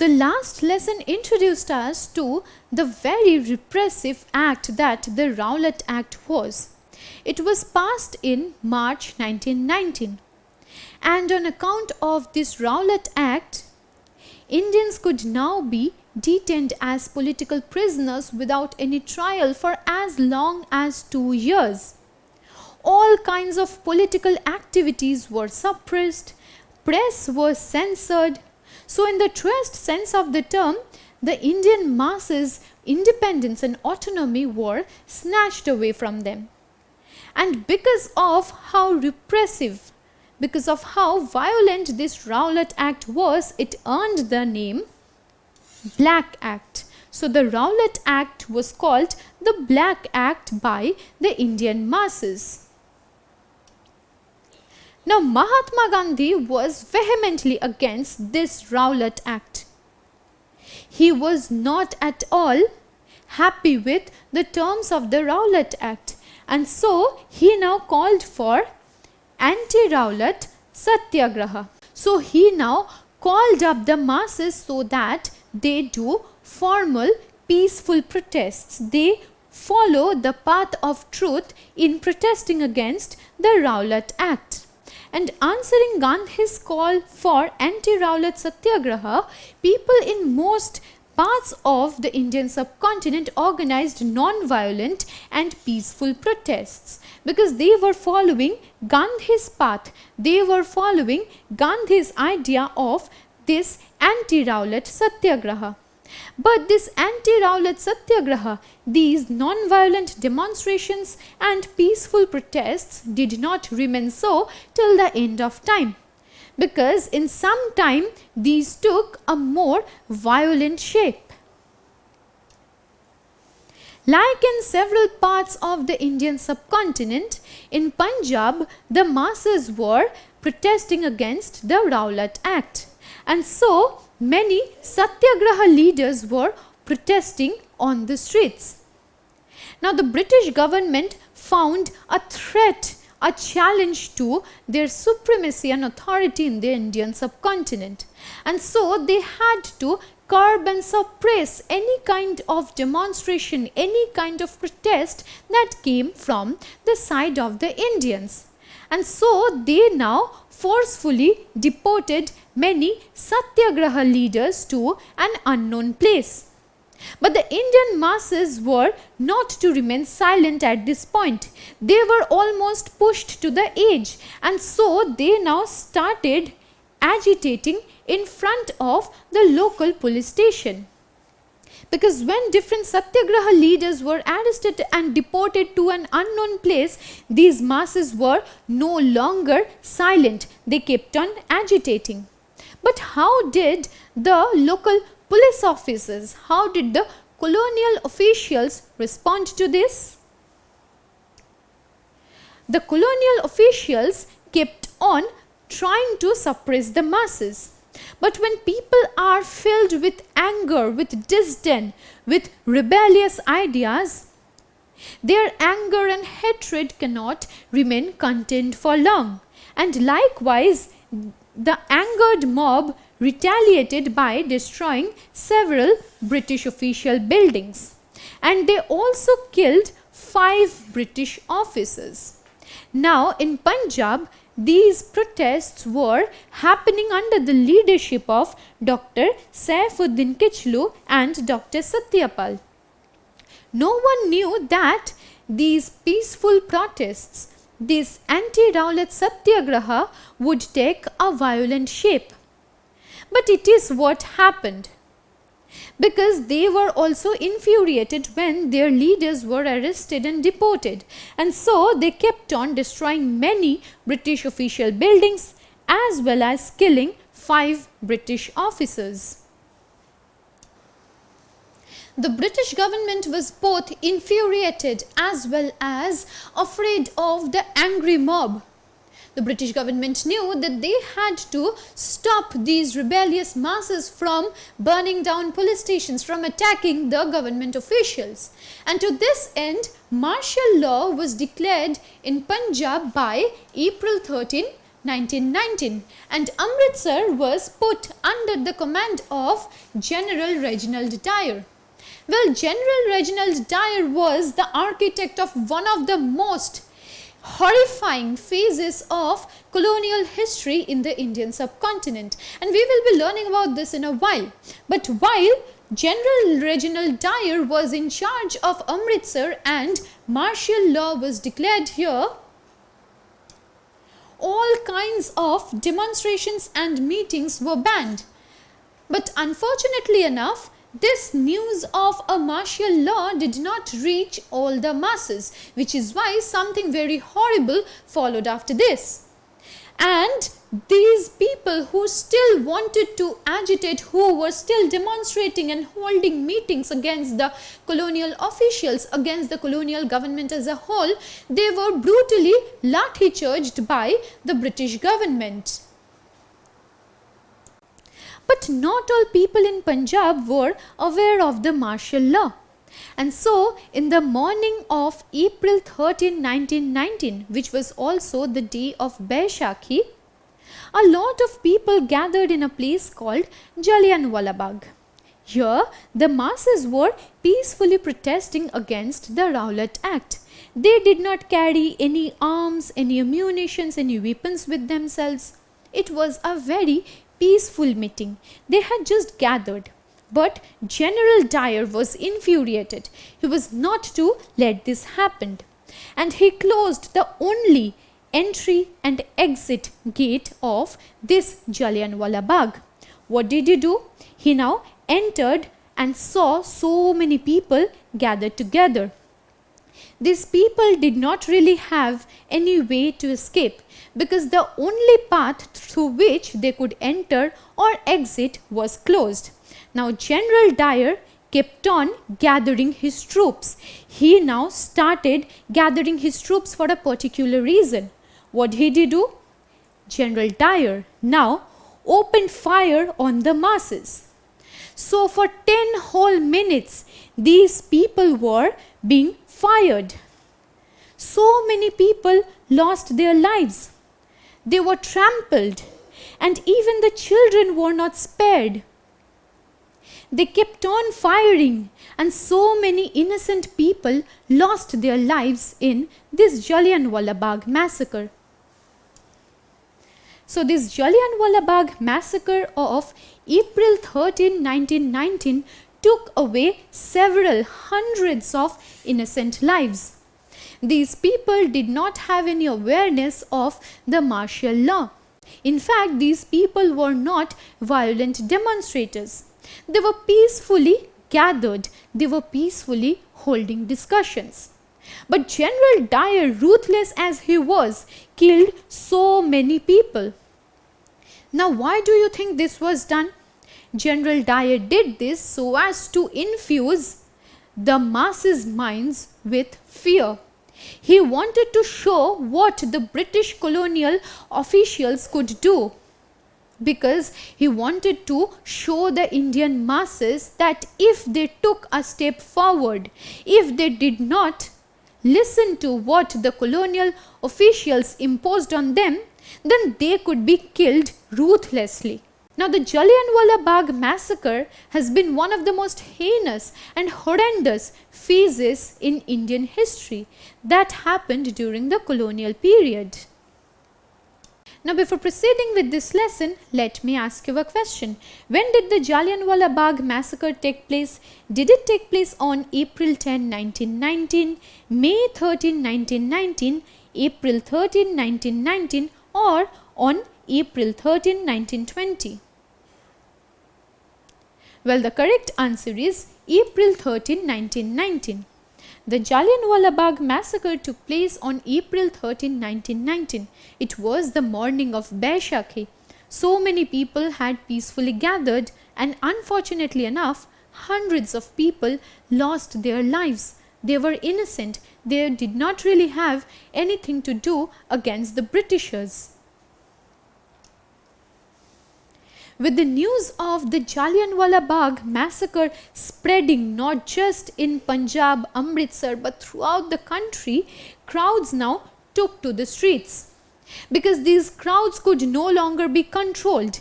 The last lesson introduced us to the very repressive act that the Rowlatt Act was. It was passed in March 1919, and on account of this Rowlatt Act, Indians could now be detained as political prisoners without any trial for as long as 2 years. All kinds of political activities were suppressed, press was censored. So in the truest sense of the term, the Indian masses' independence and autonomy were snatched away from them. And because of how repressive, because of how violent this Rowlatt Act was, it earned the name Black Act. So the Rowlatt Act was called the Black Act by the Indian masses. Now Mahatma Gandhi was vehemently against this Rowlatt Act. He was not at all happy with the terms of the Rowlatt Act, and so he now called for anti-Rowlatt Satyagraha. So he now called up the masses so that they do formal peaceful protests. They follow the path of truth in protesting against the Rowlatt Act. And answering Gandhi's call for anti-Rowlatt Satyagraha, people in most parts of the Indian subcontinent organized non-violent and peaceful protests because they were following Gandhi's path. They were following Gandhi's idea of this anti-Rowlatt Satyagraha. But this anti-Rowlatt Satyagraha, these non-violent demonstrations and peaceful protests did not remain so till the end of time, because in some time these took a more violent shape. Like in several parts of the Indian subcontinent, in Punjab the masses were protesting against the Rowlatt Act, and so many Satyagraha leaders were protesting on the streets. Now the British government found a threat, a challenge to their supremacy and authority in the Indian subcontinent, and so they had to curb and suppress any kind of demonstration, any kind of protest that came from the side of the Indians. And so they now forcefully deported many Satyagraha leaders to an unknown place. But the Indian masses were not to remain silent at this point. They were almost pushed to the edge, and so they now started agitating in front of the local police station. Because when different Satyagraha leaders were arrested and deported to an unknown place, these masses were no longer silent. They kept on agitating. But how did the local police officers, how did the colonial officials respond to this? The colonial officials kept on trying to suppress the masses. But when people are filled with anger, with disdain, with rebellious ideas, their anger and hatred cannot remain contained for long. And likewise, the angered mob retaliated by destroying several British official buildings. And they also killed 5 British officers. Now in Punjab, these protests were happening under the leadership of Dr. Saifuddin Kichlu and Dr. Satyapal. No one knew that these peaceful protests, this anti-Rowlatt Satyagraha, would take a violent shape. But it is what happened, because they were also infuriated when their leaders were arrested and deported, and so they kept on destroying many British official buildings as well as killing 5 British officers. The British government was both infuriated as well as afraid of the angry mob. The British government knew that they had to stop these rebellious masses from burning down police stations, from attacking the government officials. And to this end, martial law was declared in Punjab by April 13, 1919, and Amritsar was put under the command of General Reginald Dyer. Well, General Reginald Dyer was the architect of one of the most horrifying phases of colonial history in the Indian subcontinent, and we will be learning about this in a while. But while General Reginald Dyer was in charge of Amritsar and martial law was declared here, all kinds of demonstrations and meetings were banned. But unfortunately enough, this news of a martial law did not reach all the masses, which is why something very horrible followed after this. And these people who still wanted to agitate, who were still demonstrating and holding meetings against the colonial officials, against the colonial government as a whole, they were brutally lathi charged by the British government. But not all people in Punjab were aware of the martial law. And so, in the morning of April 13, 1919, which was also the day of Baishakhi, a lot of people gathered in a place called Jallianwala Bagh. Here, the masses were peacefully protesting against the Rowlatt Act. They did not carry any arms, any ammunitions, any weapons with themselves. It was a very peaceful meeting. They had just gathered. But General Dyer was infuriated. He was not to let this happen. And he closed the only entry and exit gate of this Jallianwala Bagh. What did he do? He now entered and saw so many people gathered together. These people did not really have any way to escape, because the only path through which they could enter or exit was closed. Now General Dyer kept on gathering his troops. He now started gathering his troops for a particular reason. What did he do? General Dyer now opened fire on the masses. So for 10 whole minutes, these people were being fired. So many people lost their lives. They were trampled, and even the children were not spared. They kept on firing, and so many innocent people lost their lives in this Jallianwala Bagh massacre. So this Jallianwala Bagh massacre of April 13, 1919 took away several hundreds of innocent lives. These people did not have any awareness of the martial law. In fact, these people were not violent demonstrators. They were peacefully gathered. They were peacefully holding discussions. But General Dyer, ruthless as he was, killed so many people. Now, why do you think this was done? General Dyer did this so as to infuse the masses' minds with fear. He wanted to show what the British colonial officials could do, because he wanted to show the Indian masses that if they took a step forward, if they did not listen to what the colonial officials imposed on them, then they could be killed ruthlessly. Now, the Jallianwala Bagh massacre has been one of the most heinous and horrendous phases in Indian history that happened during the colonial period. Now, before proceeding with this lesson, let me ask you a question. When did the Jallianwala Bagh massacre take place? Did it take place on April 10, 1919, May 13, 1919, April 13, 1919, or on April 13, 1920? Well, the correct answer is April 13, 1919. The Jallianwala Bagh massacre took place on April 13, 1919. It was the morning of Baishakhi. So many people had peacefully gathered, and unfortunately enough, hundreds of people lost their lives. They were innocent. They did not really have anything to do against the Britishers. With the news of the Jallianwala Bagh massacre spreading not just in Punjab, Amritsar, but throughout the country, crowds now took to the streets. because these crowds could no longer be controlled.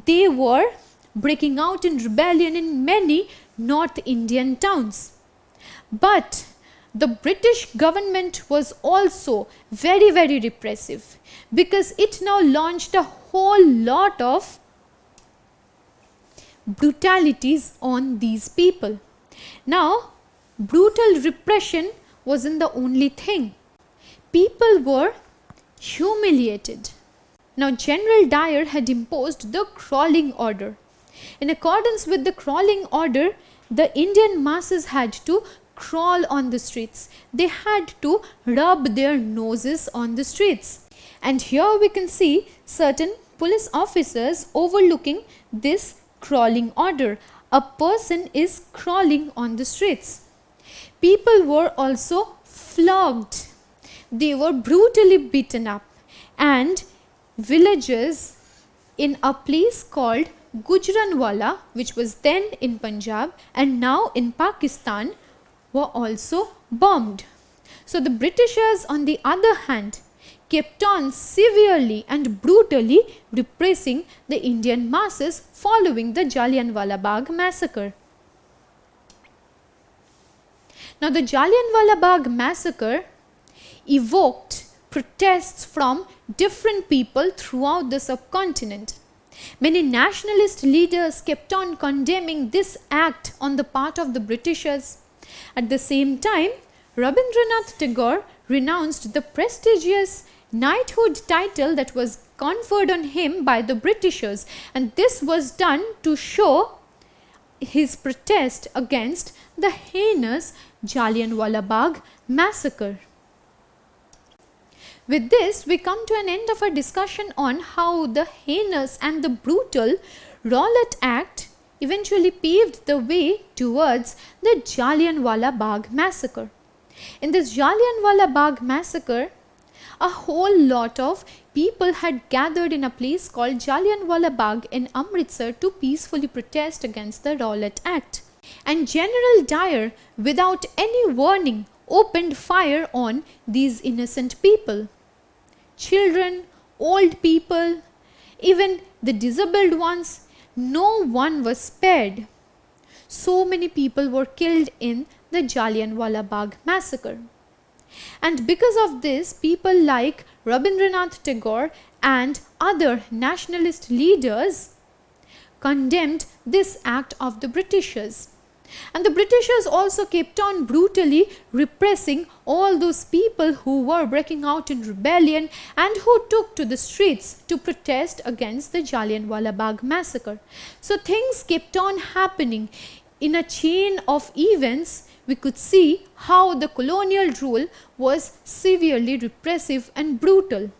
They were breaking out in rebellion in many North Indian towns. But the British government was also very, very repressive, because it now launched a whole lot of brutalities on these people. Now, brutal repression wasn't the only thing. People were humiliated. Now, General Dyer had imposed the crawling order. In accordance with the crawling order, the Indian masses had to crawl on the streets. They had to rub their noses on the streets. And here we can see certain police officers overlooking this crawling order. A person is crawling on the streets. People were also flogged. They were brutally beaten up, and villages in a place called Jallianwala, which was then in Punjab and now in Pakistan, were also bombed. So the Britishers, on the other hand, kept on severely and brutally repressing the Indian masses following the Jallianwala Bagh massacre. Now, the Jallianwala Bagh massacre evoked protests from different people throughout the subcontinent. Many nationalist leaders kept on condemning this act on the part of the Britishers. At the same time, Rabindranath Tagore renounced the prestigious knighthood title that was conferred on him by the Britishers, and this was done to show his protest against the heinous Jallianwala Bagh massacre. With this, we come to an end of our discussion on how the heinous and the brutal Rowlatt Act eventually paved the way towards the Jallianwala Bagh massacre. In this Jallianwala Bagh massacre, a whole lot of people had gathered in a place called Jallianwala Bagh in Amritsar to peacefully protest against the Rowlatt Act. And General Dyer, without any warning, opened fire on these innocent people. Children, old people, even the disabled ones, no one was spared. So many people were killed in the Jallianwala Bagh massacre. And because of this, people like Rabindranath Tagore and other nationalist leaders condemned this act of the Britishers. And the Britishers also kept on brutally repressing all those people who were breaking out in rebellion and who took to the streets to protest against the Jallianwala Bagh massacre. So things kept on happening. In a chain of events, we could see how the colonial rule was severely repressive and brutal.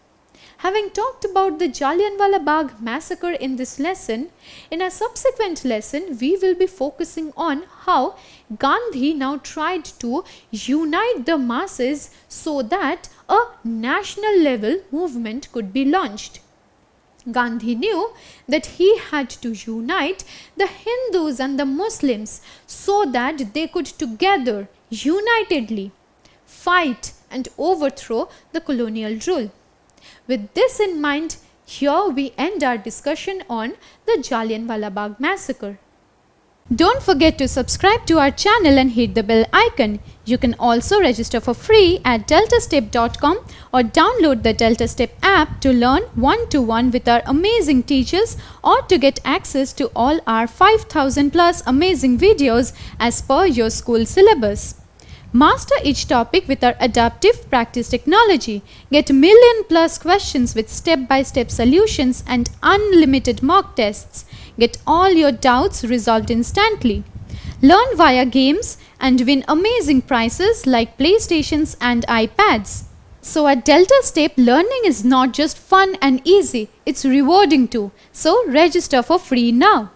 Having talked about the Jallianwala Bagh massacre in this lesson, in a subsequent lesson we will be focusing on how Gandhi now tried to unite the masses so that a national level movement could be launched. Gandhi knew that he had to unite the Hindus and the Muslims so that they could together, unitedly, fight and overthrow the colonial rule. With this in mind, here we end our discussion on the Jallianwala Bagh massacre. Don't forget to subscribe to our channel and hit the bell icon. You can also register for free at DeltaStep.com or download the DeltaStep app to learn one-to-one with our amazing teachers or to get access to all our 5,000 plus amazing videos as per your school syllabus. Master each topic with our adaptive practice technology. Get million plus questions with step-by-step solutions and unlimited mock tests. Get all your doubts resolved instantly. Learn via games and win amazing prizes like PlayStations and iPads. So at DeltaStep, learning is not just fun and easy, it's rewarding too. So register for free now.